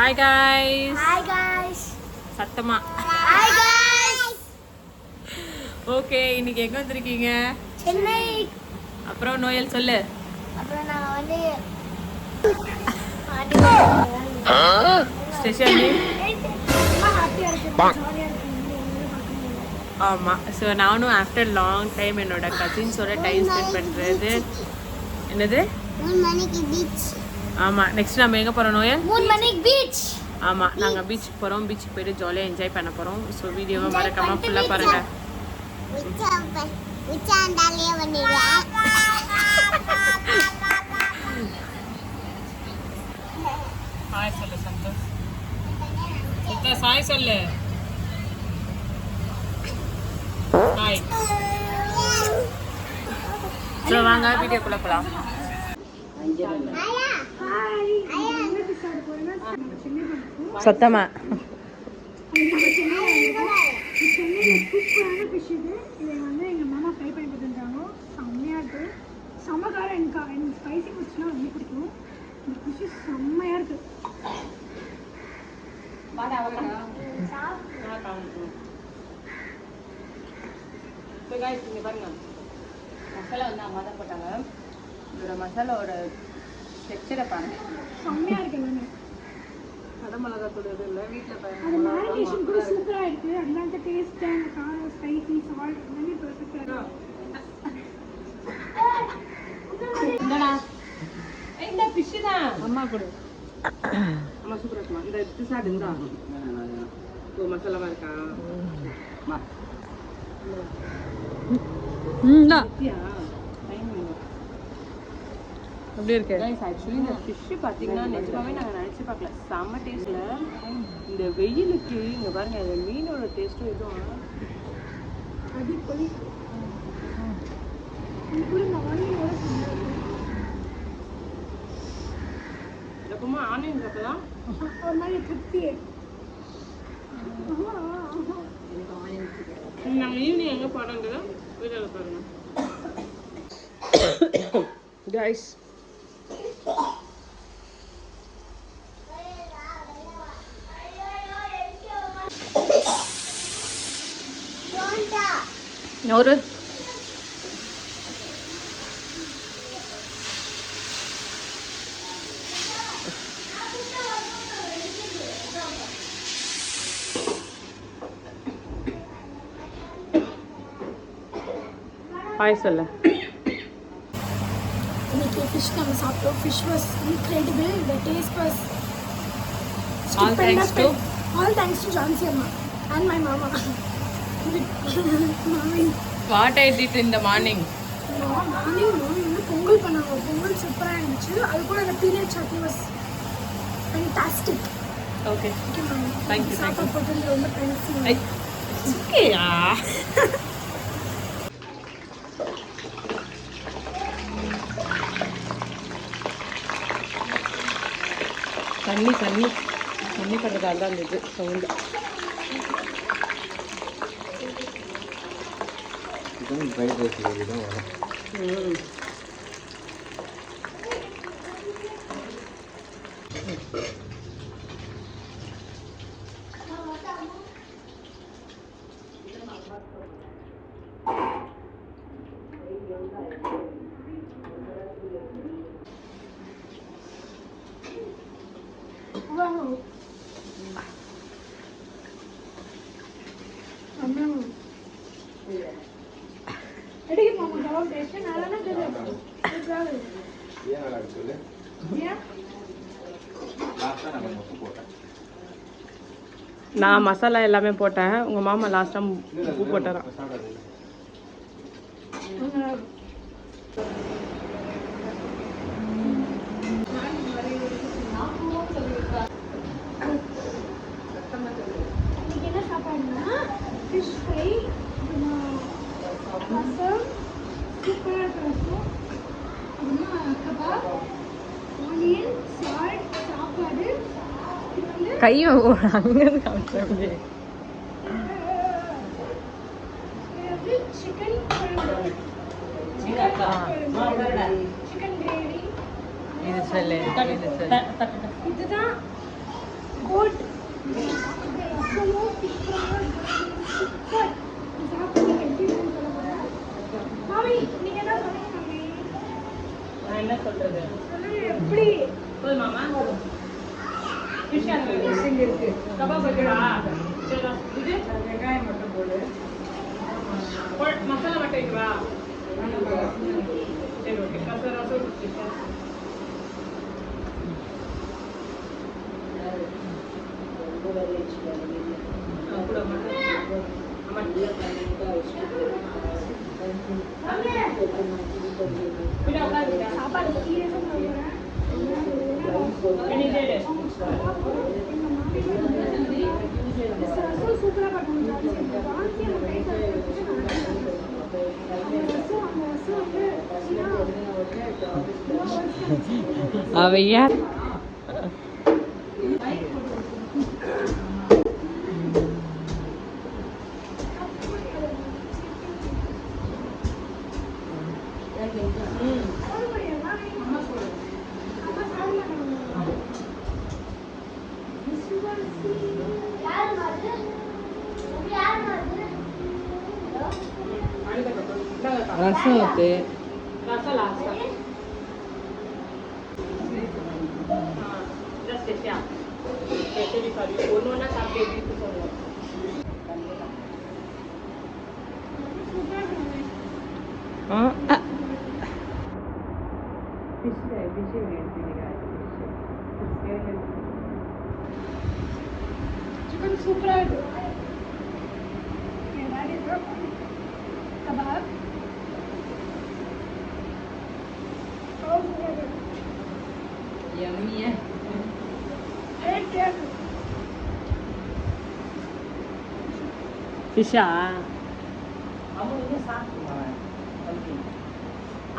Hi guys. Hi guys. சத்தமா. Hi guys. Okay, இன்னைக்கு எங்க வந்திருக்கீங்க? சென்னை. அப்புறம் நோயல் சொல்லு. அப்புறம் நான் வந்து ஸ்பெஷல் டே. ஆமா. ஸோ நானும் ஆஃப்டர் லாங் டைம் என்னோட கசின்ஸோட டைம் ஸ்பெண்ட் பண்ணுறது. என்னது? மணிக்கு பீச். ஆமா. நெக்ஸ்ட் நம்ம எங்க போறோம் நோயல்? மணிக்கு பீச். ஆமா, நாங்க பீச்சுக்கு போறோம். பீச்சுக்கு போயிட்டு ஜாலியா என்ஜாய் பண்ண போறோம். ஸோ வீடியோவை மறக்காம ஃபுல்லா பாருங்க. ஹாய் சொல்லு சந்தோஷ். சித்தா சாய் சொல்லு. ஹாய். ஸோ வாங்க வீடியோக்குள்ள போலாம். சத்தமா. சூப்பரான ஃபிஷ் இது. இதை வந்து எங்கள் மாமா ஃப்ரை பண்ணி கொடுத்துருந்தாங்க. செம்மையாக இருக்குது. செம்மக்காரம் எனக்கு ஸ்பைசி ஃபுட்ஸ்லாம் ரொம்ப பிடிக்கும். இந்த ஃபிஷ்ஷு செம்மையாக இருக்குது. இங்கே பாருங்க, மசாலா வந்து அம்மா தான் போட்டாங்க. இதோட மசாலாவோட டெக்ஸ்சரை பாருங்க, செம்மையாக இருக்குது எல்லாமே. கடமிளகாத்தூள் எதுவும் இல்லை, வீட்டில் அது மேரினேஷன் கூட சூப்பராக இருக்குது. அதனால தான் டேஸ்ட்டு, அந்த காரம், ஸ்பைசி, சால்ட் எல்லாமே பெர்ஃபெக்டாக இருக்குது. இந்த ஃபிஷ்ஷு தான் அம்மா கொடு. அம்மா சூப்பராக இருக்குமா? இந்த பிசாடு இருந்தா மசாலாவா இருக்கா? எப்படி இருக்கு? ஆக்சுவலி இந்த ஃபிஷ்ஷு பார்த்தீங்கன்னா நிஜமாவே நாங்கள் நினச்சி பார்க்கல. செம்ம டேஸ்ட்டில். இந்த வெயிலுக்கு இங்கே பாருங்க, அந்த மீனோட டேஸ்ட்டும் இதுவும் அது பொலி இது கூட நானியோட எப்பவுமே ஆனியன் சாப்பிடலாம் ஒரு மாதிரி திருப்தி. நாங்கள் ஈவினிங் எங்கே போகிறோங்கிறத வீடியோவில் பாருங்க கைஸ். ஒரு ஹாய் சொல்ல. இன்னைக்கு ஃபிஷ் நம்ம சாப்பிட்டோம். Fish was incredible. The taste was All thanks to Jansi Amma and my mama. Mommy. What I did in the morning? Morning வந்து பொங்கல் பண்ணாங்க. பொங்கல் சூப்பராக இருந்துச்சு. அது கூட அந்த peanut chutney was fantastic. Okay. Okay ma'am. Thank you. சாப்பாடு போட்டது ரொம்ப தேங்க்ஸ். ஓகேயா? தண்ணி தண்ணி தண்ணி படுறதால தான் இருந்தது சவுண்டு. Wow. அம்மா. எடிக்கு மாமா ஜவாப் பேச நானா தெரியும். ஏன் நல்லா சொல்லு. ஏன்? லாஸ்டா நான் உப்பு போட்டேன். நான் மசாலா எல்லாமே போட்டேன். உங்கள் மாமா லாஸ்ட்டாக உப்பு போட்டாராம். இன்னைக்கு என்ன சாப்பாடுனா ஃபிஷ் ஃப்ரை, ரசம், சூப்பராக ரசம், அப்புறமா கபாப், ஆனியன், சால்ட், சாப்பாடு. இது வந்து கையை அங்கேருந்து காமிச்சேன். சிக்கன் குழம்பு. Chicken gravy. இது சொல்லு, இது சொல்லு. இதுதான் ஃபிஷ் அங்கே இருக்கு. கபாப் வைக்கடா. சரிடா. இது வெங்காயம் மட்டும் போடு. மசாலா மட்டும் வைக்கவா? சரி ஓகே. ரசம் ஃபிஷ். சாப்பாடு சீரியஸாக போகிறேன் சூப்பராக பார்க்கணும். வாங்கி அந்த அவையா ரசம் ஊத்து. ரசம் லாஸ்டா. ஒன்னொன்னா சாப்பிட்டு சொல்லுவோம். சிக்கன் சூப்பராக இருக்கு. கபாப் ஃபிஷ்ஷா?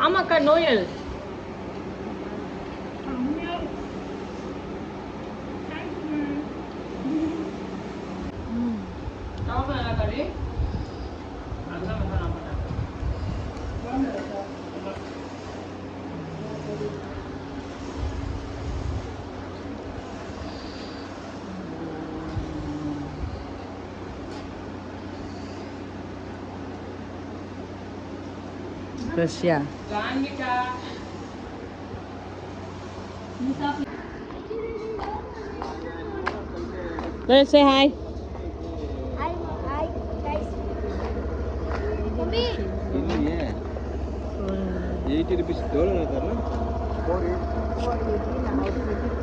ஆமாக்கா Noel. Russia. Let's say hi. Hi guys. Mummy. 80 rupees $4 For 80 now.